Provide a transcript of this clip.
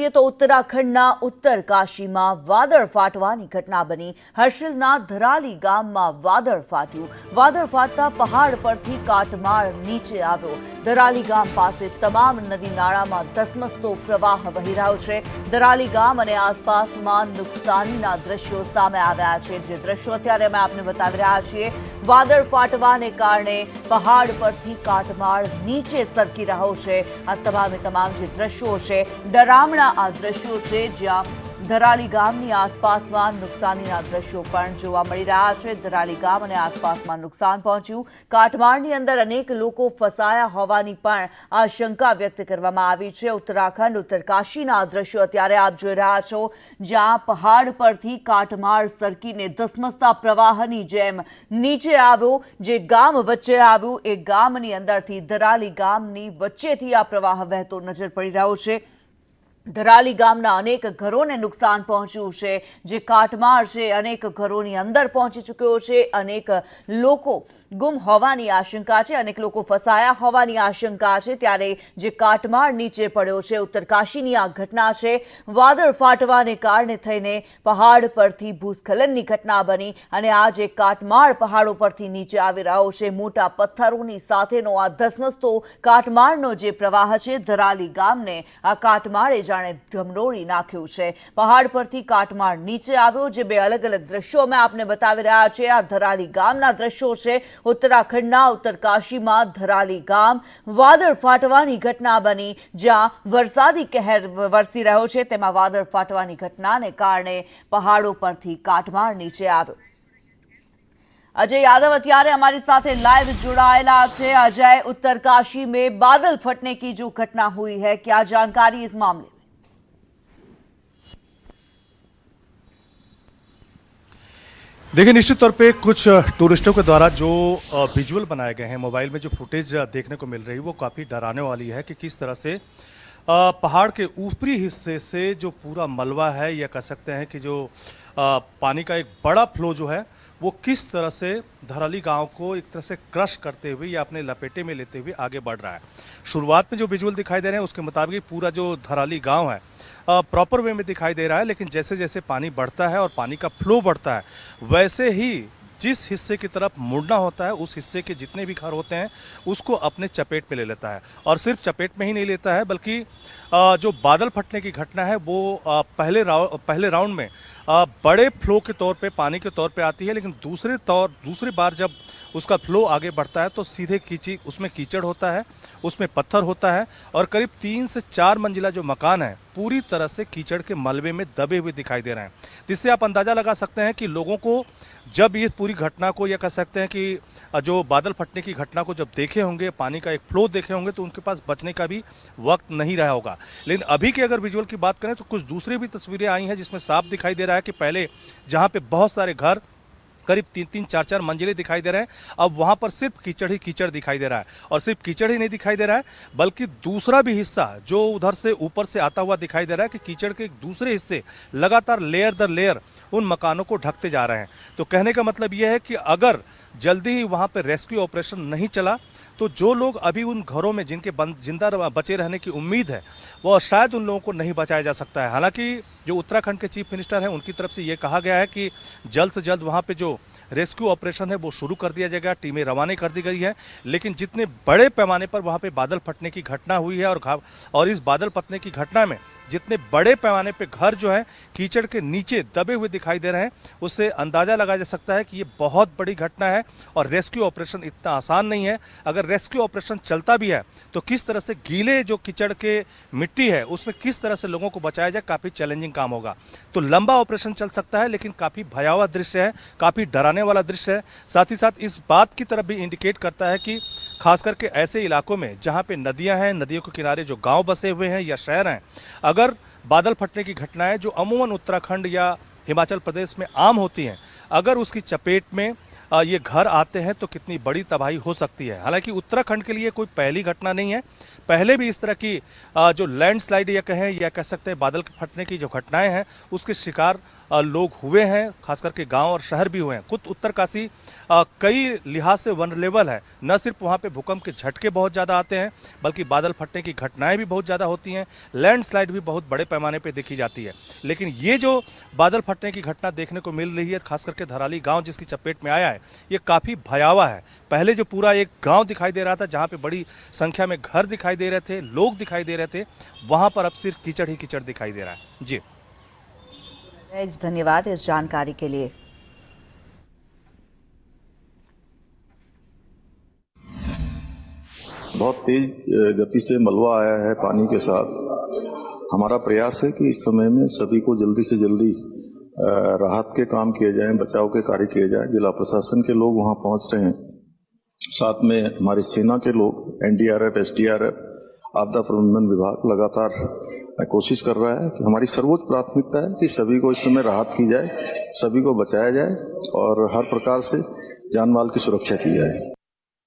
વધીએ તો ઉત્તરાખંડના ઉત્તરકાશીમાં વાદળ ફાટવાની ઘટના બની। હર્ષિલના ધરાલી ગામમાં વાદળ ફાટ્યું। વાદળ ફાટતા પહાડ પરથી કાટમાળ નીચે આવ્યો। ધરાલી ગામ પાસે તમામ નદી નાળામાં ધસમસતો પ્રવાહ વહી રહ્યો છે। ધરાલી ગામ અને આસપાસમાં નુકસાનીના દ્રશ્યો સામે આવ્યા છે, જે દ્રશ્યો અત્યારે અમે આપને બતાવી રહ્યા છીએ। વાદળ ફાટવાને કારણે પહાડ પરથી કાટમાળ નીચે સરકી રહ્યો છે। આ તમામે તમામ જે દ્રશ્યો છે डरामणा आ दृश्यों छे, ज्यां धराली गामनी आसपासमां नुकसानीना दृश्यों पण जोवा मळी रह्या छे। धराली गाम अने आसपासमां नुकसान पहोंच्युं। काटमाळनी अंदर अनेक लोको फसाया होवानी पण आशंका व्यक्त करवामां आवी छे। उत्तराखंड उत्तरकाशीना दृश्यो अत्यारे आप जोई रह्या छो, ज्यां पहाड़ परथी काटमाळ सरकीने धसमसता प्रवाहनी जेम नीचे આવ્યો। जे गाम वच्चे આવ્યું ए गामनी अंदरथी धराली गामनी वच्चेथी आ प्रवाह वहेतो नजर पड़ी रह्यो छे। धराली गामना अनेक घरोने नुकसान पहोंच्युं छे। जे काटमाळ छे अनेक घरोनी अंदर पहोंची चूक्यो छे। अनेक लोको गुम होवानी आशंका छे, अनेक लोको फसाया होवानी आशंका छे। त्यारे जे काटमाळ नीचे पड्यो छे, उत्तरकाशीनी आ घटना छे। वादळ फाटवाने कारणे थईने पहाड़ परथी भूस्खलननी घटना बनी अने आ जे काटमाळ पहाड़ो परथी नीचे आवी रह्यो छे, मोटा पत्थरोनी साथेनो आ धसमसतो काटमाळनो जे प्रवाह छे, धराली गामने आ काटमाळे जाने धमरोड़ी नाख्યું છે। पहाड़ परथी काटमाळ नीचे આવ્યો। जे बे अलग अलग दृश्यों में आपने बतावी રહ્યા છે। आ धराली गामना दृश्यो છે। उत्तराखंडना उत्तरकाशीमां धराली गाम वादळ फाटवानी घटना बनी, ज्यां वरसादी कहर वरसी રહ્યો છે। તેમાં વાદળ ફાટવાની ઘટનાને કારણે પહાડો પરથી કાટમાળ નીચે આવ્યો। अजय यादव अत्यारे हमारी साथे लाइव जुड़ाएला है। अजय, उत्तरकाशी में बादल फटने की जो घटना हुई है, क्या जानकारी इस मामले में? देखिए, निश्चित तौर पे कुछ टूरिस्टों के द्वारा जो विजुअल बनाए गए हैं, मोबाइल में जो फुटेज देखने को मिल रही है, वो काफ़ी डराने वाली है कि किस तरह से पहाड़ के ऊपरी हिस्से से जो पूरा मलबा है, या कह सकते हैं कि जो पानी का एक बड़ा फ्लो जो है वो किस तरह से धराली गांव को एक तरह से क्रश करते हुए या अपने लपेटे में लेते हुए आगे बढ़ रहा है। शुरुआत में जो विजुअल दिखाई दे रहे हैं उसके मुताबिक पूरा जो धराली गांव है प्रॉपर वे में दिखाई दे रहा है, लेकिन जैसे जैसे पानी बढ़ता है और पानी का फ्लो बढ़ता है, वैसे ही जिस हिस्से की तरफ मुड़ना होता है उस हिस्से के जितने भी घर होते हैं उसको अपने चपेट में ले लेता है। और सिर्फ चपेट में ही नहीं लेता है, बल्कि जो बादल फटने की घटना है वो पहले राउंड में बड़े फ्लो के तौर पे, पानी के तौर पे आती है, लेकिन दूसरी बार जब उसका फ्लो आगे बढ़ता है तो सीधे उसमें कीचड़ होता है, उसमें पत्थर होता है, और करीब 3 से 4 मंजिला जो मकान है पूरी तरह से कीचड़ के मलबे में दबे हुए दिखाई दे रहे हैं। जिससे आप अंदाज़ा लगा सकते हैं कि लोगों को जब ये पूरी घटना को, या कह सकते हैं कि जो बादल फटने की घटना को जब देखे होंगे, पानी का एक फ्लो देखे होंगे, तो उनके पास बचने का भी वक्त नहीं रहा होगा। लेकिन अभी की अगर विजुअल की बात करें तो कुछ दूसरी भी तस्वीरें आई हैं जिसमें साफ दिखाई दे रहा है कि पहले जहाँ पे बहुत सारे घर करीब 3-3, 4-4 मंजिले दिखाई दे रहे हैं, अब वहाँ पर सिर्फ कीचड़ ही कीचड़ दिखाई दे रहा है। और सिर्फ कीचड़ ही नहीं दिखाई दे रहा है, बल्कि दूसरा भी हिस्सा जो उधर से ऊपर से आता हुआ दिखाई दे रहा है कि कीचड़ के एक दूसरे हिस्से लगातार लेयर दर लेयर उन मकानों को ढकते जा रहे हैं। तो कहने का मतलब यह है कि अगर जल्दी ही वहाँ पर रेस्क्यू ऑपरेशन नहीं चला तो जो लोग अभी उन घरों में जिनके जिंदा बचे रहने की उम्मीद है, वो शायद उन लोगों को नहीं बचाया जा सकता है। हालांकि जो उत्तराखंड के चीफ मिनिस्टर हैं उनकी तरफ से ये कहा गया है कि जल्द से जल्द वहाँ पे जो रेस्क्यू ऑपरेशन है वो शुरू कर दिया जाएगा, टीमें रवाना कर दी गई है। लेकिन जितने बड़े पैमाने पर वहाँ पे बादल फटने की घटना हुई है और इस बादल फटने की घटना में जितने बड़े पैमाने पे घर जो है कीचड़ के नीचे दबे हुए दिखाई दे रहे हैं, उससे अंदाज़ा लगाया जा सकता है कि ये बहुत बड़ी घटना है और रेस्क्यू ऑपरेशन इतना आसान नहीं है। अगर रेस्क्यू ऑपरेशन चलता भी है तो किस तरह से गीले जो कीचड़ के मिट्टी है उसमें किस तरह से लोगों को बचाया जाए, काफ़ी चैलेंजिंग काम होगा। तो लंबा ऑपरेशन चल सकता है, लेकिन काफ़ी भयावह दृश्य है, काफ़ी डराने वाला दृश्य है। साथ ही साथ इस बात की तरफ भी इंडिकेट करता है कि खास करके ऐसे इलाकों में जहाँ पे नदियाँ हैं, नदियों के किनारे जो गांव बसे हुए हैं या शहर हैं, अगर बादल फटने की घटनाएं जो अमूमन उत्तराखंड या हिमाचल प्रदेश में आम होती हैं, अगर उसकी चपेट में ये घर आते हैं तो कितनी बड़ी तबाही हो सकती है। हालांकि उत्तराखंड के लिए कोई पहली घटना नहीं है, पहले भी इस तरह की जो लैंडस्लाइड या कहें या कह सकते हैं बादल फटने की जो घटनाएं हैं उसके शिकार लोग हुए हैं, खास करके गांव और शहर भी हुए हैं। खुद उत्तरकाशी कई लिहाज से वनरेबल है, न सिर्फ वहां पे भूकंप के झटके बहुत ज़्यादा आते हैं बल्कि बादल फटने की घटनाएं भी बहुत ज़्यादा होती हैं, लैंडस्लाइड भी बहुत बड़े पैमाने पे देखी जाती है। लेकिन ये जो बादल फटने की घटना देखने को मिल रही है, खास करके धराली गाँव जिसकी चपेट में आया है, ये काफ़ी भयावह है। पहले जो पूरा एक गाँव दिखाई दे रहा था जहाँ पे बड़ी संख्या में घर दिखाई दे रहे थे, लोग दिखाई दे रहे थे, वहाँ पर अब सिर्फ कीचड़ ही कीचड़ दिखाई दे रहा है। जी धन्यवाद इस जानकारी के लिए। बहुत तेज गति से मलबा आया है पानी के साथ। हमारा प्रयास है कि इस समय में सभी को जल्दी से जल्दी राहत के काम किए जाएं, बचाव के कार्य किए जाएं। जिला प्रशासन के लोग वहां पहुंच रहे हैं, साथ में हमारी सेना के लोग, एनडीआरएफ, एसडीआरएफ, आपदा प्रबंधन विभाग लगातार कोशिश कर रहा है कि हमारी सर्वोच्च प्राथमिकता है कि सभी को इस समय राहत की जाए, सभी को बचाया जाए और हर प्रकार से जान माल की सुरक्षा की जाए।